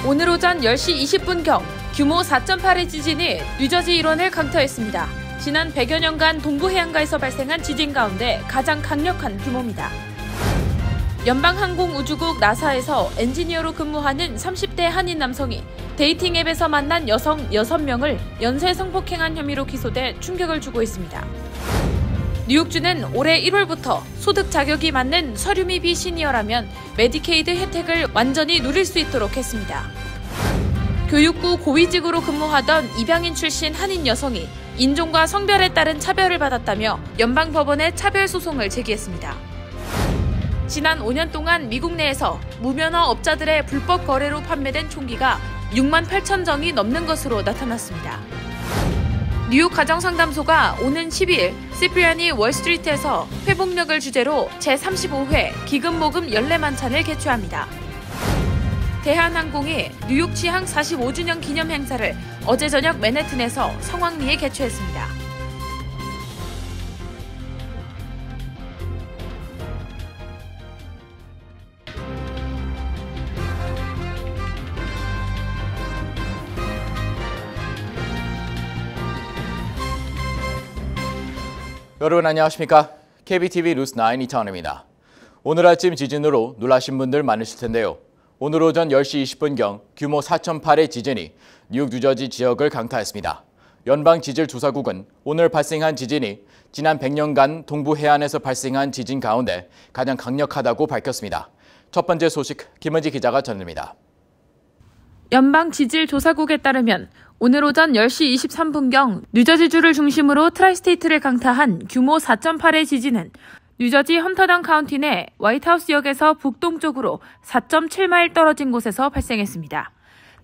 오늘 오전 10시 20분경 규모 4.8의 지진이 뉴저지 일원을 강타했습니다. 지난 100여 년간 동부 해안가에서 발생한 지진 가운데 가장 강력한 규모입니다. 연방항공우주국 나사에서 엔지니어로 근무하는 30대 한인 남성이 데이팅 앱에서 만난 여성 6명을 연쇄 성폭행한 혐의로 기소돼 충격을 주고 있습니다. 뉴욕주는 올해 1월부터 소득 자격이 맞는 서류미비 시니어라면 메디케이드 혜택을 완전히 누릴 수 있도록 했습니다. 교육부 고위직으로 근무하던 입양인 출신 한인 여성이 인종과 성별에 따른 차별을 받았다며 연방법원에 차별 소송을 제기했습니다. 지난 5년 동안 미국 내에서 무면허 업자들의 불법 거래로 판매된 총기가 6만 8천 정이 넘는 것으로 나타났습니다. 뉴욕 가정상담소가 오는 12일 시프리아니 월스트리트에서 회복력을 주제로 제35회 기금모금 연례만찬을 개최합니다. 대한항공이 뉴욕 취항 45주년 기념 행사를 어제 저녁 맨해튼에서 성황리에 개최했습니다. 여러분 안녕하십니까? KBTV 뉴스9 이창원입니다. 오늘 아침 지진으로 놀라신 분들 많으실 텐데요. 오늘 오전 10시 20분경 규모 4.8의 지진이 뉴욕 뉴저지 지역을 강타했습니다. 연방지질조사국은 오늘 발생한 지진이 지난 100년간 동부 해안에서 발생한 지진 가운데 가장 강력하다고 밝혔습니다. 첫 번째 소식 김은지 기자가 전합니다. 연방지질조사국에 따르면 오늘 오전 10시 23분경 뉴저지주를 중심으로 트라이스테이트를 강타한 규모 4.8의 지진은 뉴저지 헌터당 카운티 내 화이트하우스역에서 북동쪽으로 4.7마일 떨어진 곳에서 발생했습니다.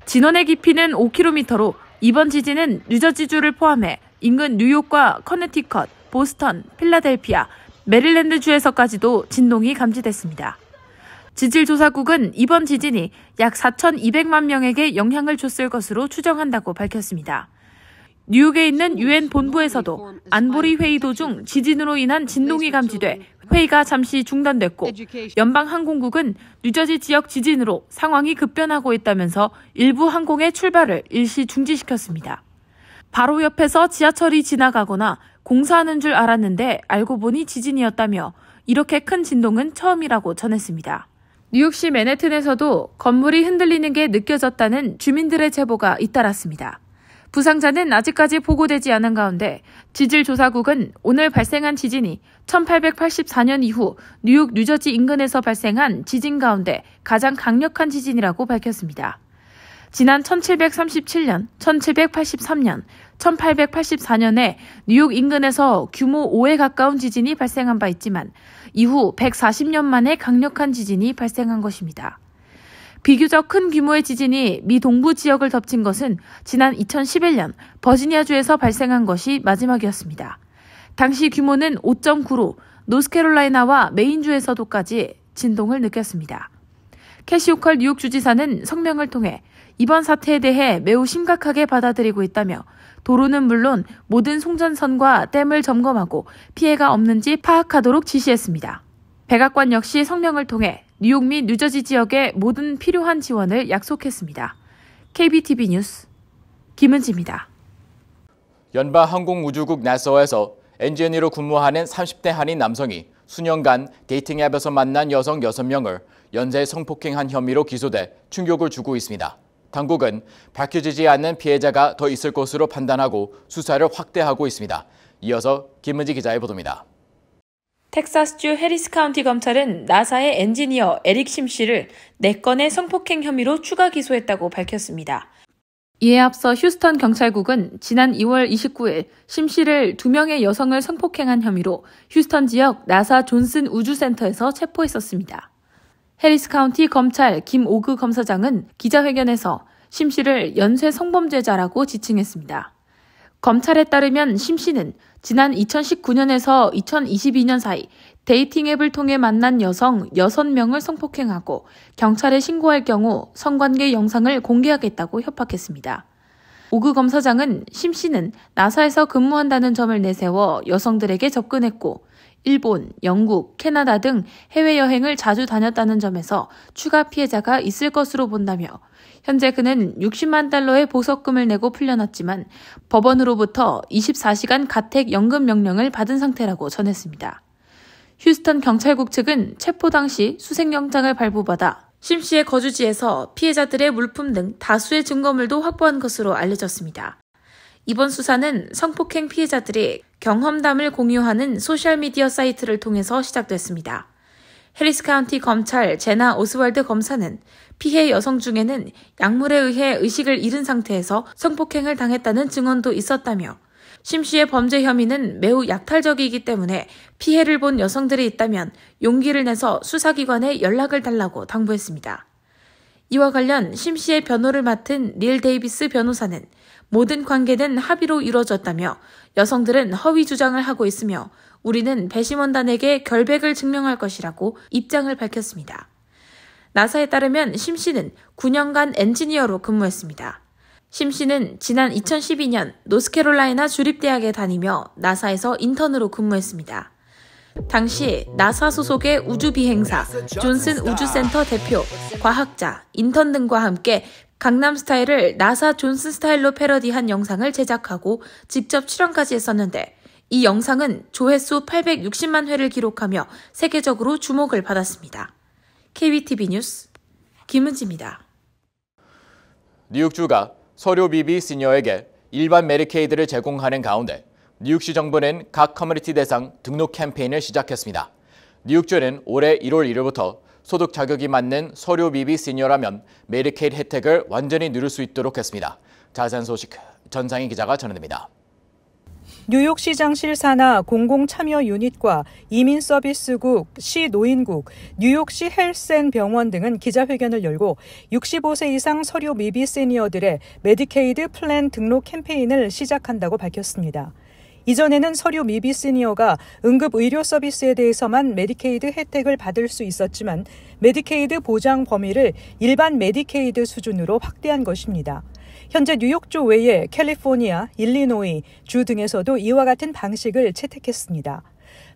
진원의 깊이는 5km로 이번 지진은 뉴저지주를 포함해 인근 뉴욕과 커네티컷, 보스턴, 필라델피아, 메릴랜드주에서까지도 진동이 감지됐습니다. 지질조사국은 이번 지진이 약 4,200만 명에게 영향을 줬을 것으로 추정한다고 밝혔습니다. 뉴욕에 있는 유엔 본부에서도 안보리 회의 도중 지진으로 인한 진동이 감지돼 회의가 잠시 중단됐고 연방항공국은 뉴저지 지역 지진으로 상황이 급변하고 있다면서 일부 항공의 출발을 일시 중지시켰습니다. 바로 옆에서 지하철이 지나가거나 공사하는 줄 알았는데 알고 보니 지진이었다며 이렇게 큰 진동은 처음이라고 전했습니다. 뉴욕시 맨해튼에서도 건물이 흔들리는 게 느껴졌다는 주민들의 제보가 잇따랐습니다. 부상자는 아직까지 보고되지 않은 가운데 지질조사국은 오늘 발생한 지진이 1884년 이후 뉴욕 뉴저지 인근에서 발생한 지진 가운데 가장 강력한 지진이라고 밝혔습니다. 지난 1737년, 1783년, 1884년에 뉴욕 인근에서 규모 5에 가까운 지진이 발생한 바 있지만 이후 140년 만에 강력한 지진이 발생한 것입니다. 비교적 큰 규모의 지진이 미 동부 지역을 덮친 것은 지난 2011년 버지니아주에서 발생한 것이 마지막이었습니다. 당시 규모는 5.9로 노스캐롤라이나와 메인주에서도까지 진동을 느꼈습니다. 캐시 호컬 뉴욕 주지사는 성명을 통해 이번 사태에 대해 매우 심각하게 받아들이고 있다며 도로는 물론 모든 송전선과 댐을 점검하고 피해가 없는지 파악하도록 지시했습니다. 백악관 역시 성명을 통해 뉴욕 및 뉴저지 지역의 모든 필요한 지원을 약속했습니다. KBTV 뉴스 김은지입니다. 연방항공우주국 나사에서 엔지니어로 근무하는 30대 한인 남성이 수년간 데이팅 앱에서 만난 여성 6명을 연쇄 성폭행한 혐의로 기소돼 충격을 주고 있습니다. 당국은 밝혀지지 않는 피해자가 더 있을 것으로 판단하고 수사를 확대하고 있습니다. 이어서 김은지 기자의 보도입니다. 텍사스주 해리스 카운티 검찰은 나사의 엔지니어 에릭 심 씨를 4건의 성폭행 혐의로 추가 기소했다고 밝혔습니다. 이에 앞서 휴스턴 경찰국은 지난 2월 29일 심 씨를 2명의 여성을 성폭행한 혐의로 휴스턴 지역 나사 존슨 우주센터에서 체포했었습니다. 해리스 카운티 검찰 김오그 검사장은 기자회견에서 심 씨를 연쇄 성범죄자라고 지칭했습니다. 검찰에 따르면 심 씨는 지난 2019년에서 2022년 사이 데이팅 앱을 통해 만난 여성 6명을 성폭행하고 경찰에 신고할 경우 성관계 영상을 공개하겠다고 협박했습니다. 오그 검사장은 심 씨는 나사에서 근무한다는 점을 내세워 여성들에게 접근했고 일본, 영국, 캐나다 등 해외여행을 자주 다녔다는 점에서 추가 피해자가 있을 것으로 본다며 현재 그는 60만 달러의 보석금을 내고 풀려났지만 법원으로부터 24시간 가택 연금 명령을 받은 상태라고 전했습니다. 휴스턴 경찰국 측은 체포 당시 수색영장을 발부받아 심 씨의 거주지에서 피해자들의 물품 등 다수의 증거물도 확보한 것으로 알려졌습니다. 이번 수사는 성폭행 피해자들이 경험담을 공유하는 소셜미디어 사이트를 통해서 시작됐습니다. 해리스 카운티 검찰 제나 오스왈드 검사는 피해 여성 중에는 약물에 의해 의식을 잃은 상태에서 성폭행을 당했다는 증언도 있었다며 심 씨의 범죄 혐의는 매우 약탈적이기 때문에 피해를 본 여성들이 있다면 용기를 내서 수사기관에 연락을 달라고 당부했습니다. 이와 관련 심 씨의 변호를 맡은 닐 데이비스 변호사는 모든 관계는 합의로 이루어졌다며 여성들은 허위 주장을 하고 있으며 우리는 배심원단에게 결백을 증명할 것이라고 입장을 밝혔습니다. 나사에 따르면 심 씨는 9년간 엔지니어로 근무했습니다. 심 씨는 지난 2012년 노스캐롤라이나 주립대학에 다니며 나사에서 인턴으로 근무했습니다. 당시 나사 소속의 우주비행사, 존슨 우주센터 대표, 과학자, 인턴 등과 함께 강남 스타일을 나사 존슨 스타일로 패러디한 영상을 제작하고 직접 출연까지 했었는데 이 영상은 조회수 860만 회를 기록하며 세계적으로 주목을 받았습니다. KBTV 뉴스 김은지입니다. 뉴욕주가 서류비비 시니어에게 일반 메디케이드를 제공하는 가운데 뉴욕시 정부는 각 커뮤니티 대상 등록 캠페인을 시작했습니다. 뉴욕주는 올해 1월 1일부터 소득 자격이 맞는 서류비비 시니어라면 메디케이드 혜택을 완전히 누릴 수 있도록 했습니다. 자세한 소식 전상희 기자가 전해드립니다. 뉴욕시장실 산하 공공참여 유닛과 이민서비스국, 시노인국, 뉴욕시 헬스앤병원 등은 기자회견을 열고 65세 이상 서류 미비 시니어들의 메디케이드 플랜 등록 캠페인을 시작한다고 밝혔습니다. 이전에는 서류 미비 시니어가 응급 의료 서비스에 대해서만 메디케이드 혜택을 받을 수 있었지만 메디케이드 보장 범위를 일반 메디케이드 수준으로 확대한 것입니다. 현재 뉴욕주 외에 캘리포니아, 일리노이 주 등에서도 이와 같은 방식을 채택했습니다.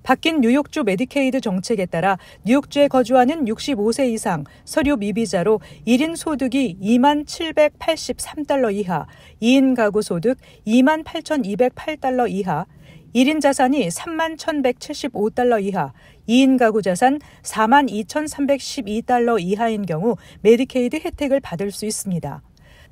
바뀐 뉴욕주 메디케이드 정책에 따라 뉴욕주에 거주하는 65세 이상 서류 미비자로 1인 소득이 2783달러 이하, 2인 가구 소득 28,208달러 이하, 1인 자산이 31,175달러 이하, 2인 가구 자산 42,312달러 이하인 경우 메디케이드 혜택을 받을 수 있습니다.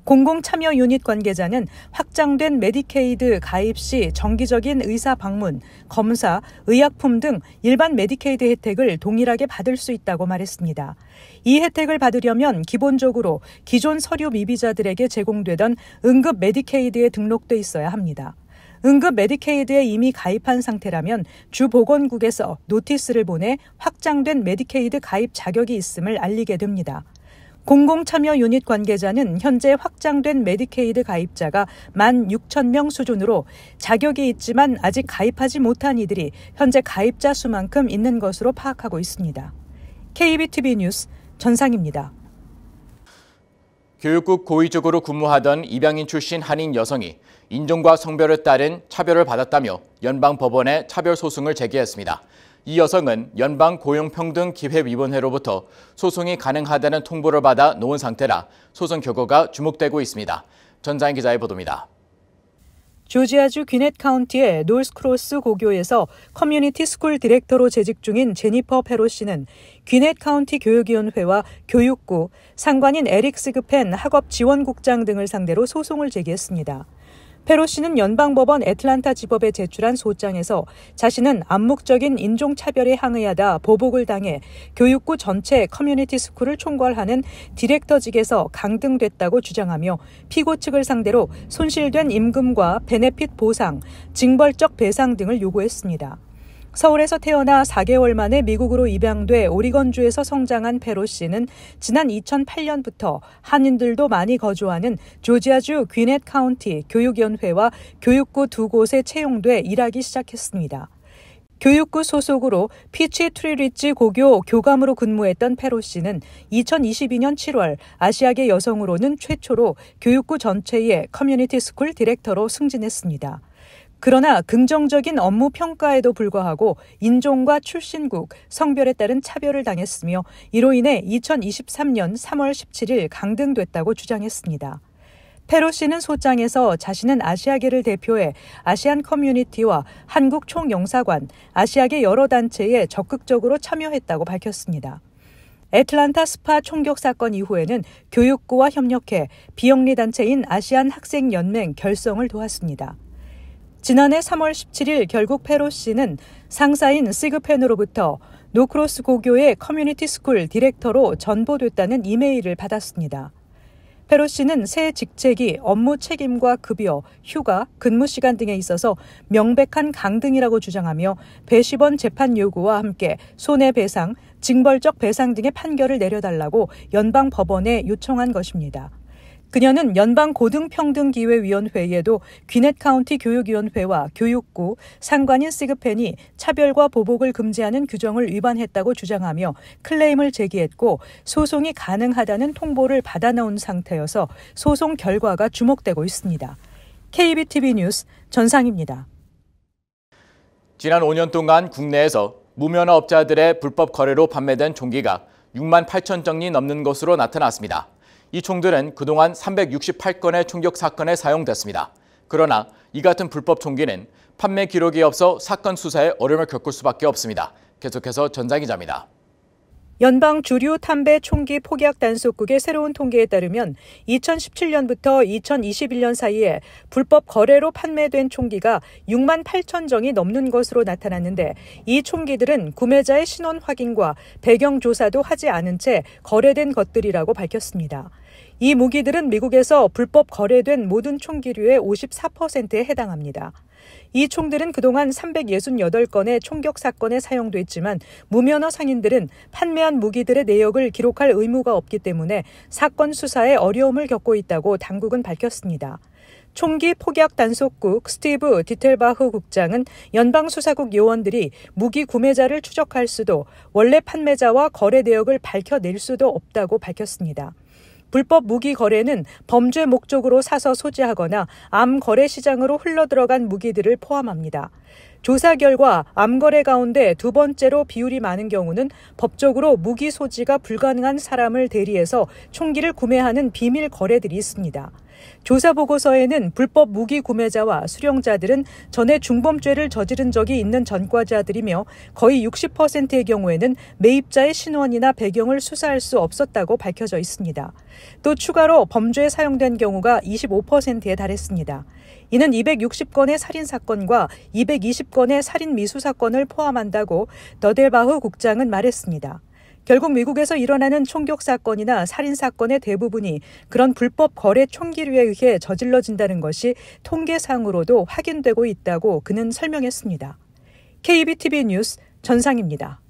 공공참여 유닛 관계자는 확장된 메디케이드 가입 시 정기적인 의사 방문, 검사, 의약품 등 일반 메디케이드 혜택을 동일하게 받을 수 있다고 말했습니다. 이 혜택을 받으려면 기본적으로 기존 서류 미비자들에게 제공되던 응급 메디케이드에 등록돼 있어야 합니다. 응급 메디케이드에 이미 가입한 상태라면 주 보건국에서 노티스를 보내 확장된 메디케이드 가입 자격이 있음을 알리게 됩니다. 공공참여 유닛 관계자는 현재 확장된 메디케이드 가입자가 16,000명 수준으로 자격이 있지만 아직 가입하지 못한 이들이 현재 가입자 수만큼 있는 것으로 파악하고 있습니다. KBTV 뉴스 전상입니다. 교육국 고위직으로 근무하던 입양인 출신 한인 여성이 인종과 성별에 따른 차별을 받았다며 연방법원에 차별 소송을 제기했습니다. 이 여성은 연방고용평등기회위원회로부터 소송이 가능하다는 통보를 받아 놓은 상태라 소송 결과가 주목되고 있습니다. 전자인 기자의 보도입니다. 조지아주 귀넷 카운티의 노스크로스 고교에서 커뮤니티 스쿨 디렉터로 재직 중인 제니퍼 페로 씨는 귀넷 카운티 교육위원회와 교육부, 상관인 에릭 스그펜 학업지원국장 등을 상대로 소송을 제기했습니다. 페로 씨는 연방법원 애틀란타 지법에 제출한 소장에서 자신은 암묵적인 인종차별에 항의하다 보복을 당해 교육부 전체 커뮤니티 스쿨을 총괄하는 디렉터직에서 강등됐다고 주장하며 피고 측을 상대로 손실된 임금과 베네핏 보상, 징벌적 배상 등을 요구했습니다. 서울에서 태어나 4개월 만에 미국으로 입양돼 오리건주에서 성장한 페로 씨는 지난 2008년부터 한인들도 많이 거주하는 조지아주 귀넷 카운티 교육위원회와 교육구 두 곳에 채용돼 일하기 시작했습니다. 교육구 소속으로 피치 트리리지 고교 교감으로 근무했던 페로 씨는 2022년 7월 아시아계 여성으로는 최초로 교육구 전체의 커뮤니티 스쿨 디렉터로 승진했습니다. 그러나 긍정적인 업무 평가에도 불구하고 인종과 출신국, 성별에 따른 차별을 당했으며 이로 인해 2023년 3월 17일 강등됐다고 주장했습니다. 페로시는 소장에서 자신은 아시아계를 대표해 아시안 커뮤니티와 한국 총영사관, 아시아계 여러 단체에 적극적으로 참여했다고 밝혔습니다. 애틀란타 스파 총격 사건 이후에는 교육부와 협력해 비영리 단체인 아시안 학생연맹 결성을 도왔습니다. 지난해 3월 17일 결국 페로시는 상사인 시그펜으로부터 노크로스 고교의 커뮤니티 스쿨 디렉터로 전보됐다는 이메일을 받았습니다. 페로시는 새 직책이 업무 책임과 급여, 휴가, 근무 시간 등에 있어서 명백한 강등이라고 주장하며 배심원 재판 요구와 함께 손해배상, 징벌적 배상 등의 판결을 내려달라고 연방 법원에 요청한 것입니다. 그녀는 연방고등평등기회위원회에도 귀넷 카운티 교육위원회와 교육부, 상관인 시그펜이 차별과 보복을 금지하는 규정을 위반했다고 주장하며 클레임을 제기했고 소송이 가능하다는 통보를 받아놓은 상태여서 소송 결과가 주목되고 있습니다. KBTV 뉴스 전상입니다. 지난 5년 동안 국내에서 무면허업자들의 불법 거래로 판매된 총기가 6만 8천 정이 넘는 것으로 나타났습니다. 이 총들은 그동안 368건의 총격 사건에 사용됐습니다. 그러나 이 같은 불법 총기는 판매 기록이 없어 사건 수사에 어려움을 겪을 수밖에 없습니다. 계속해서 전상 기자입니다. 연방 주류 담배 총기 폭약 단속국의 새로운 통계에 따르면 2017년부터 2021년 사이에 불법 거래로 판매된 총기가 6만 8천 정이 넘는 것으로 나타났는데 이 총기들은 구매자의 신원 확인과 배경 조사도 하지 않은 채 거래된 것들이라고 밝혔습니다. 이 무기들은 미국에서 불법 거래된 모든 총기류의 54%에 해당합니다. 이 총들은 그동안 368건의 총격 사건에 사용됐지만 무면허 상인들은 판매한 무기들의 내역을 기록할 의무가 없기 때문에 사건 수사에 어려움을 겪고 있다고 당국은 밝혔습니다. 총기 폭약 단속국 스티브 디텔바흐 국장은 연방수사국 요원들이 무기 구매자를 추적할 수도 원래 판매자와 거래 내역을 밝혀낼 수도 없다고 밝혔습니다. 불법 무기 거래는 범죄 목적으로 사서 소지하거나 암 거래 시장으로 흘러들어간 무기들을 포함합니다. 조사 결과 암 거래 가운데 두 번째로 비율이 많은 경우는 법적으로 무기 소지가 불가능한 사람을 대리해서 총기를 구매하는 비밀 거래들이 있습니다. 조사 보고서에는 불법 무기 구매자와 수령자들은 전에 중범죄를 저지른 적이 있는 전과자들이며 거의 60%의 경우에는 매입자의 신원이나 배경을 수사할 수 없었다고 밝혀져 있습니다. 또 추가로 범죄에 사용된 경우가 25%에 달했습니다. 이는 260건의 살인사건과 220건의 살인 미수사건을 포함한다고 더델바흐 국장은 말했습니다. 결국 미국에서 일어나는 총격 사건이나 살인 사건의 대부분이 그런 불법 거래 총기류에 의해 저질러진다는 것이 통계상으로도 확인되고 있다고 그는 설명했습니다. KBTV 뉴스 전상입니다.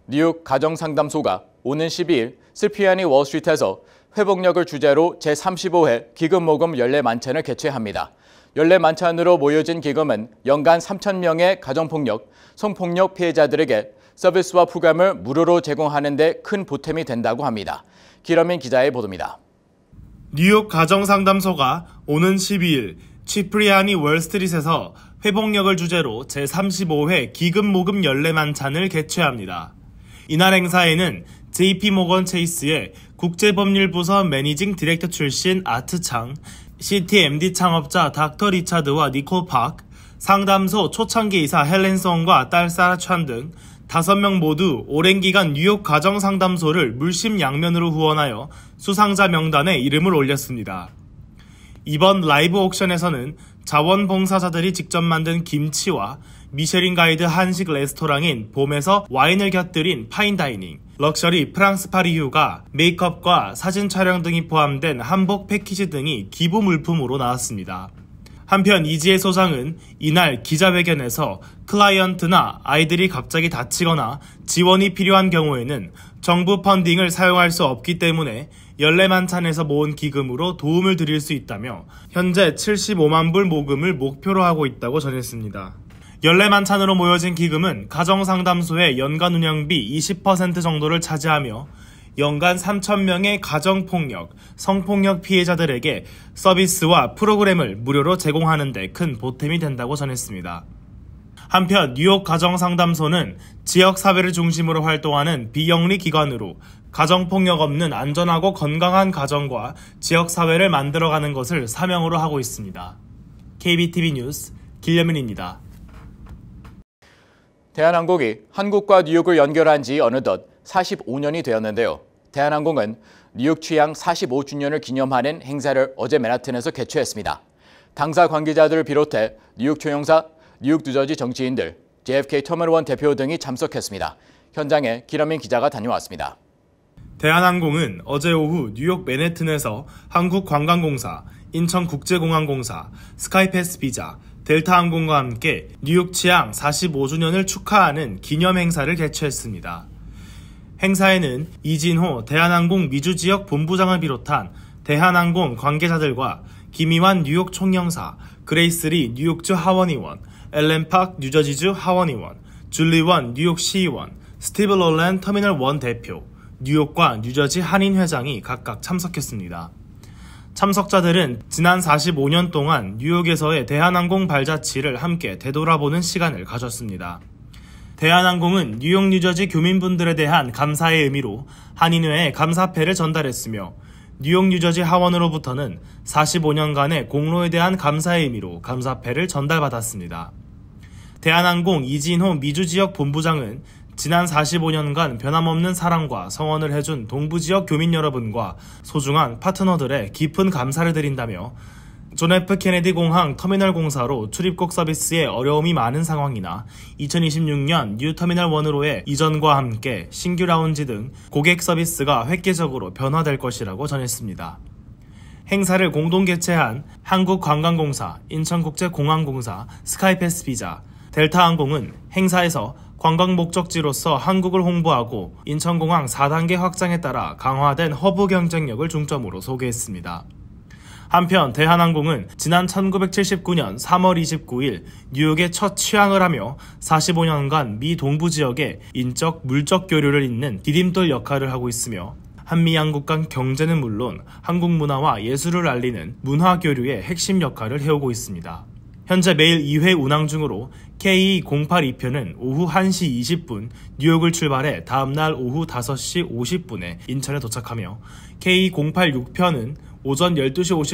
뉴욕 가정상담소가 오는 12일 슬피아니 월스트리트에서 회복력을 주제로 제35회 기금모금 연례만찬을 개최합니다. 연례만찬으로 모여진 기금은 연간 3,000명의 가정폭력, 성폭력 피해자들에게 서비스와 프로그램을 무료로 제공하는 데 큰 보탬이 된다고 합니다. 기러민 기자의 보도입니다. 뉴욕 가정상담소가 오는 12일 치프리아니 월스트리트에서 회복력을 주제로 제35회 기금모금 연례만찬을 개최합니다. 이날 행사에는 JP모건 체이스의 국제법률부서 매니징 디렉터 출신 아트창, CTMD 창업자 닥터 리차드와 니콜 파크, 상담소 초창기이사 헬렌 송과 딸 사라 찬 등 5명 모두 오랜 기간 뉴욕 가정상담소를 물심양면으로 후원하여 수상자 명단에 이름을 올렸습니다. 이번 라이브 옥션에서는 자원봉사자들이 직접 만든 김치와 미쉐린 가이드 한식 레스토랑인 봄에서 와인을 곁들인 파인다이닝, 럭셔리 프랑스 파리 휴가, 메이크업과 사진 촬영 등이 포함된 한복 패키지 등이 기부 물품으로 나왔습니다. 한편 이지혜 소장은 이날 기자회견에서 클라이언트나 아이들이 갑자기 다치거나 지원이 필요한 경우에는 정부 펀딩을 사용할 수 없기 때문에 연례만찬에서 모은 기금으로 도움을 드릴 수 있다며 현재 75만 불 모금을 목표로 하고 있다고 전했습니다. 연례만찬으로 모여진 기금은 가정상담소의 연간 운영비 20% 정도를 차지하며 연간 3,000명의 가정폭력, 성폭력 피해자들에게 서비스와 프로그램을 무료로 제공하는 데 큰 보탬이 된다고 전했습니다. 한편 뉴욕 가정상담소는 지역사회를 중심으로 활동하는 비영리 기관으로 가정폭력 없는 안전하고 건강한 가정과 지역사회를 만들어가는 것을 사명으로 하고 있습니다. KBTV 뉴스 길려민입니다. 대한항공이 한국과 뉴욕을 연결한 지 어느덧 45년이 되었는데요. 대한항공은 뉴욕 취양 45주년을 기념하는 행사를 어제 맨하튼에서 개최했습니다. 당사 관계자들을 비롯해 뉴욕 총영사, 뉴욕 뉴저지 정치인들, JFK 터미널 1 대표 등이 참석했습니다. 현장에 기라민 기자가 다녀왔습니다. 대한항공은 어제 오후 뉴욕 맨해튼에서 한국관광공사, 인천국제공항공사, 스카이패스 비자, 델타항공과 함께 뉴욕 취양 45주년을 축하하는 기념행사를 개최했습니다. 행사에는 이진호 대한항공 미주지역 본부장을 비롯한 대한항공 관계자들과 김희환 뉴욕 총영사, 그레이스리 뉴욕주 하원의원, 엘렌팍 뉴저지주 하원의원, 줄리원 뉴욕시의원, 스티브 롤랜 터미널 1 대표, 뉴욕과 뉴저지 한인회장이 각각 참석했습니다. 참석자들은 지난 45년 동안 뉴욕에서의 대한항공 발자취를 함께 되돌아보는 시간을 가졌습니다. 대한항공은 뉴욕 뉴저지 교민분들에 대한 감사의 의미로 한인회에 감사패를 전달했으며 뉴욕 뉴저지 하원으로부터는 45년간의 공로에 대한 감사의 의미로 감사패를 전달받았습니다. 대한항공 이진호 미주지역 본부장은 지난 45년간 변함없는 사랑과 성원을 해준 동부지역 교민 여러분과 소중한 파트너들의 깊은 감사를 드린다며 존 F 케네디 공항 터미널 공사로 출입국 서비스에 어려움이 많은 상황이나 2026년 뉴 터미널 1으로의 이전과 함께 신규 라운지 등 고객 서비스가 획기적으로 변화될 것이라고 전했습니다. 행사를 공동 개최한 한국관광공사, 인천국제공항공사, 스카이패스 비자, 델타항공은 행사에서 관광 목적지로서 한국을 홍보하고 인천공항 4단계 확장에 따라 강화된 허브 경쟁력을 중점으로 소개했습니다. 한편 대한항공은 지난 1979년 3월 29일 뉴욕에 첫 취항을 하며 45년간 미 동부 지역의 인적, 물적 교류를 잇는 디딤돌 역할을 하고 있으며 한미 양국 간 경제는 물론 한국 문화와 예술을 알리는 문화 교류의 핵심 역할을 해오고 있습니다. 현재 매일 2회 운항 중으로 KE082편은 오후 1시 20분 뉴욕을 출발해 다음날 오후 5시 50분에 인천에 도착하며 KE086편은 오전 12시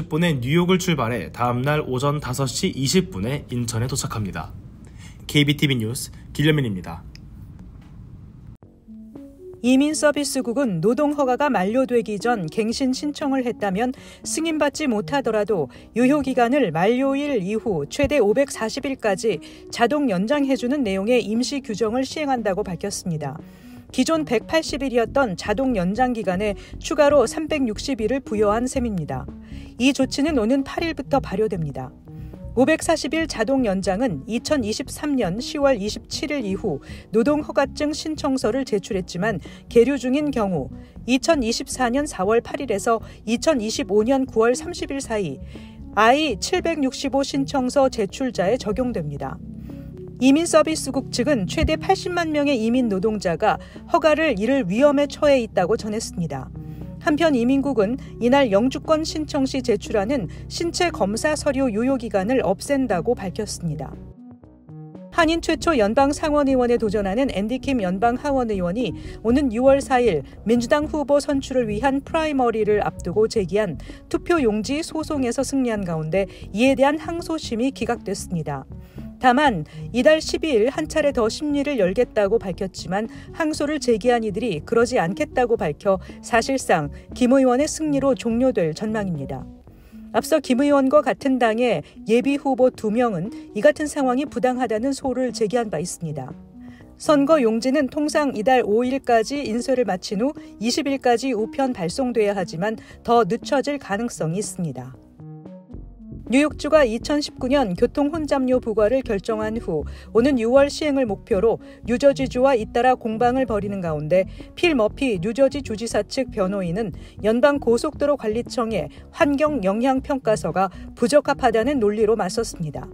50분에 뉴욕을 출발해 다음날 오전 5시 20분에 인천에 도착합니다. KBTV 뉴스 길려민입니다. 이민서비스국은 노동허가가 만료되기 전 갱신 신청을 했다면 승인받지 못하더라도 유효기간을 만료일 이후 최대 540일까지 자동 연장해주는 내용의 임시 규정을 시행한다고 밝혔습니다. 기존 180일이었던 자동 연장 기간에 추가로 360일을 부여한 셈입니다. 이 조치는 오는 8일부터 발효됩니다. 540일 자동 연장은 2023년 10월 27일 이후 노동허가증 신청서를 제출했지만 계류 중인 경우 2024년 4월 8일에서 2025년 9월 30일 사이 I-765 신청서 제출자에 적용됩니다. 이민서비스국 측은 최대 80만 명의 이민 노동자가 허가를 잃을 위험에 처해 있다고 전했습니다. 한편 이민국은 이날 영주권 신청 시 제출하는 신체 검사 서류 유효기간을 없앤다고 밝혔습니다. 한인 최초 연방 상원의원에 도전하는 앤디킴 연방 하원의원이 오는 6월 4일 민주당 후보 선출을 위한 프라이머리를 앞두고 제기한 투표용지 소송에서 승리한 가운데 이에 대한 항소심이 기각됐습니다. 다만 이달 12일 한 차례 더 심리를 열겠다고 밝혔지만 항소를 제기한 이들이 그러지 않겠다고 밝혀 사실상 김 의원의 승리로 종료될 전망입니다. 앞서 김 의원과 같은 당의 예비 후보 2명은 이 같은 상황이 부당하다는 소를 제기한 바 있습니다. 선거 용지는 통상 이달 5일까지 인쇄를 마친 후 20일까지 우편 발송돼야 하지만 더 늦춰질 가능성이 있습니다. 뉴욕주가 2019년 교통 혼잡료 부과를 결정한 후 오는 6월 시행을 목표로 뉴저지주와 잇따라 공방을 벌이는 가운데 필 머피 뉴저지 주지사 측 변호인은 연방고속도로관리청의 환경영향평가서가 부적합하다는 논리로 맞섰습니다.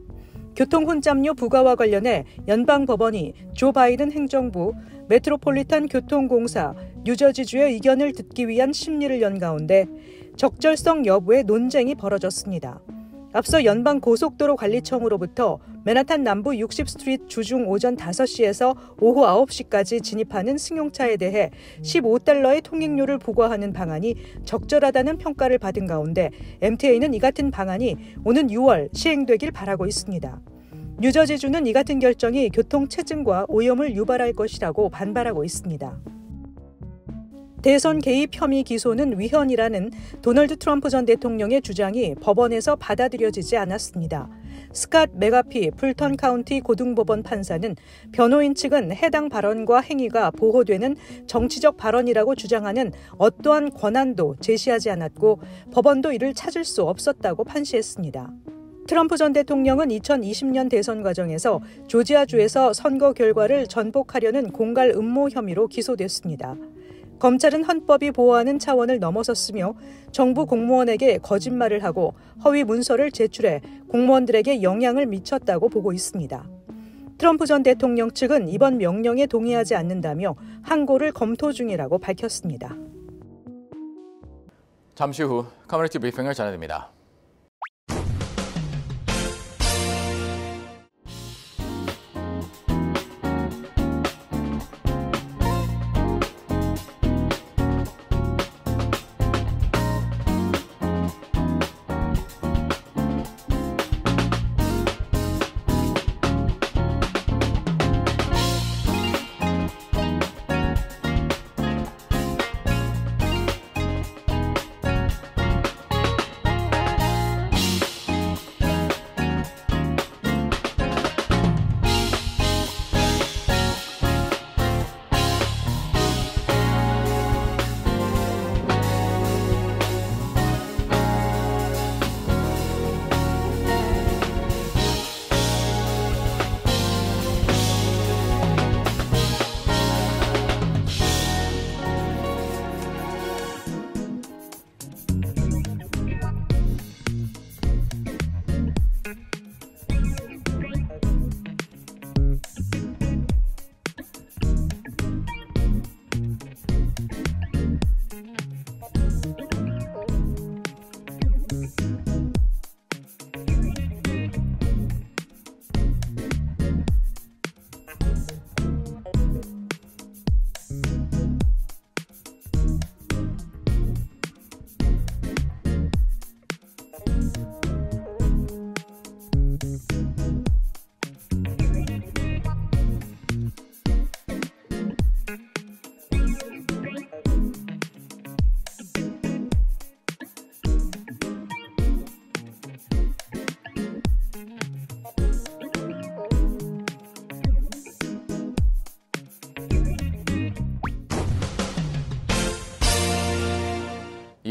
교통 혼잡료 부과와 관련해 연방법원이 조 바이든 행정부, 메트로폴리탄 교통공사, 뉴저지주의 의견을 듣기 위한 심리를 연 가운데 적절성 여부의 논쟁이 벌어졌습니다. 앞서 연방고속도로관리청으로부터 맨하탄 남부 60스트리트 주중 오전 5시에서 오후 9시까지 진입하는 승용차에 대해 $15의 통행료를 부과하는 방안이 적절하다는 평가를 받은 가운데 MTA는 이 같은 방안이 오는 6월 시행되길 바라고 있습니다. 뉴저지주는 이 같은 결정이 교통체증과 오염을 유발할 것이라고 반발하고 있습니다. 대선 개입 혐의 기소는 위헌이라는 도널드 트럼프 전 대통령의 주장이 법원에서 받아들여지지 않았습니다. 스캇 메가피 풀턴 카운티 고등법원 판사는 변호인 측은 해당 발언과 행위가 보호되는 정치적 발언이라고 주장하는 어떠한 권한도 제시하지 않았고 법원도 이를 찾을 수 없었다고 판시했습니다. 트럼프 전 대통령은 2020년 대선 과정에서 조지아주에서 선거 결과를 전복하려는 공갈 음모 혐의로 기소됐습니다. 검찰은 헌법이 보호하는 차원을 넘어섰으며 정부 공무원에게 거짓말을 하고 허위 문서를 제출해 공무원들에게 영향을 미쳤다고 보고 있습니다. 트럼프 전 대통령 측은 이번 명령에 동의하지 않는다며 항고를 검토 중이라고 밝혔습니다. 잠시 후 커뮤니티 브리핑을 전해드립니다.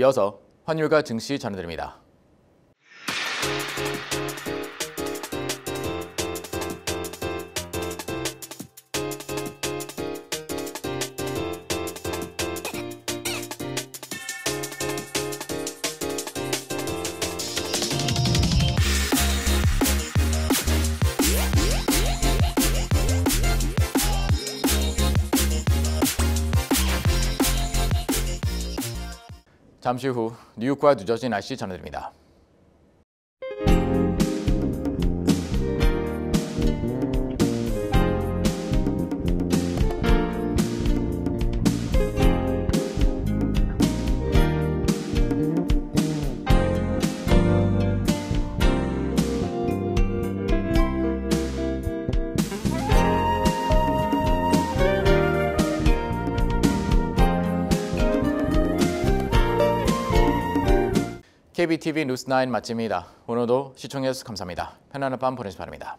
이어서 환율과 증시 전해드립니다. 잠시 후 뉴욕과 뉴저지 날씨 전해드립니다. KBTV 뉴스9 마칩니다. 오늘도 시청해주셔서 감사합니다. 편안한 밤 보내시기 바랍니다.